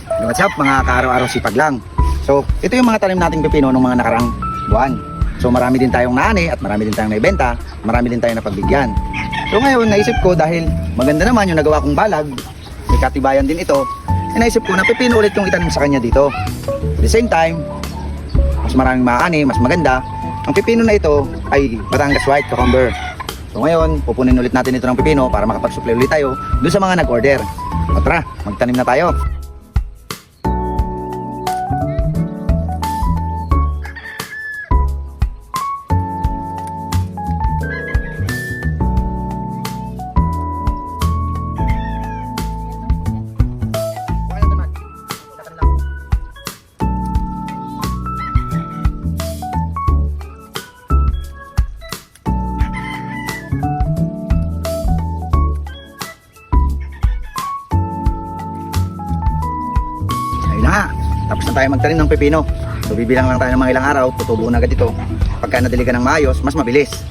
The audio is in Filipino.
What's up mga kaaraw-araw sipag lang. So ito yung mga tanim nating pipino ng mga nakarang buwan. So marami din tayong naani at marami din tayong naibenta, marami din tayong napagbigyan. So ngayon naisip ko dahil maganda naman yung nagawa kong balag, may katibayan din ito, naisip ko na pipino ulit yung itanim sa kanya dito. At the same time, mas maraming maani, mas maganda. Ang pipino na ito ay Batangas White Cucumber. So ngayon, pupunin ulit natin ito ng pipino para makapag-supply ulit tayo doon sa mga nag-order. O tara, magtanim na tayo. Na, tapos na tayo magtanim ng pepino. So bibilang lang tayo ng mga ilang araw, tutubo na agad ito. Pagka nadiligan ng maayos, mas mabilis.